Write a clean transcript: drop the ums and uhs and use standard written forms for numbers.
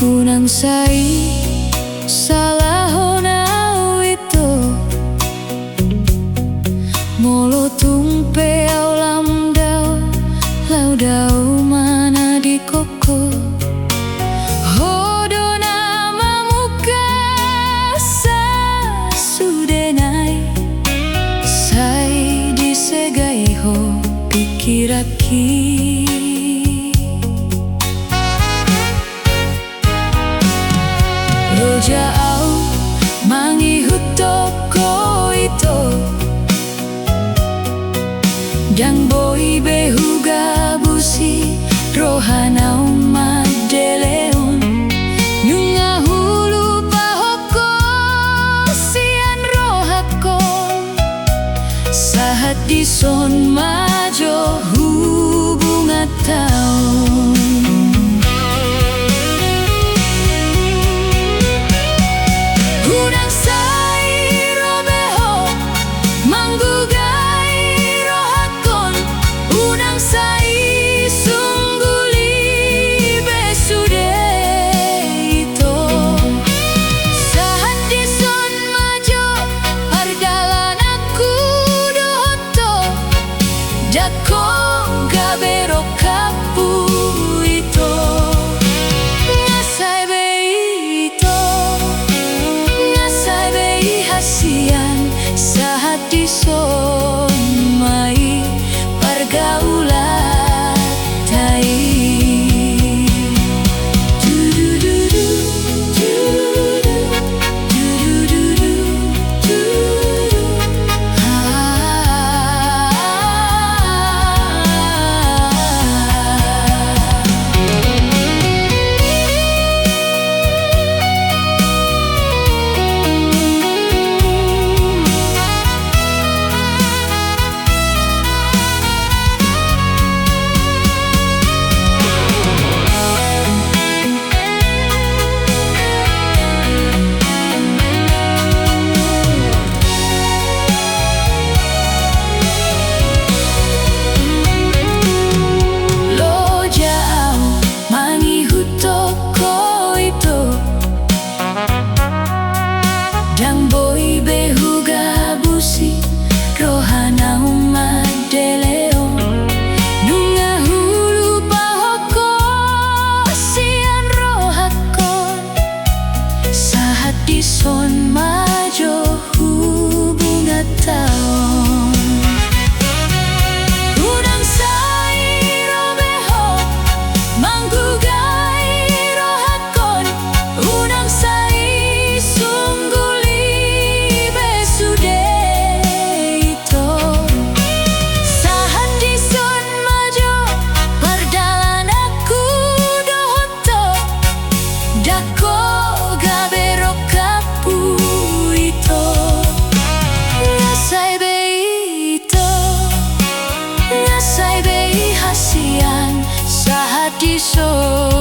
Hunang sai salah honau itu molo tumpe au lamdau laudau mana di koko hodo nama muka sa sudenai sai disegai ho pikiraki Roja au mangihut toko itu Jang boi behuga busi rohanau madeleon Nyunga hulu pahoko sian rohakon Sahat dison majo hubungan taon Hunang sai robeho manggugai rohakon Hunang sai sungguli besude ito Sahat dison majo pardalan aku dohoto Dako gabero kapu ito Ngasai beito Hasian saat dison mai pergaulan tai Jang boi behuga busi rohanau madeleon Nunga hulu pahoko sian rohakon Sahat dison majo hubungan taon Hunang sai robeho manggugai rohakon Hunang sai sungguli besude ito Sahat dison majo pardalan aku dohoto Dako gabero kapu ito Ngasai beito Ngasai bei hasian sahat dison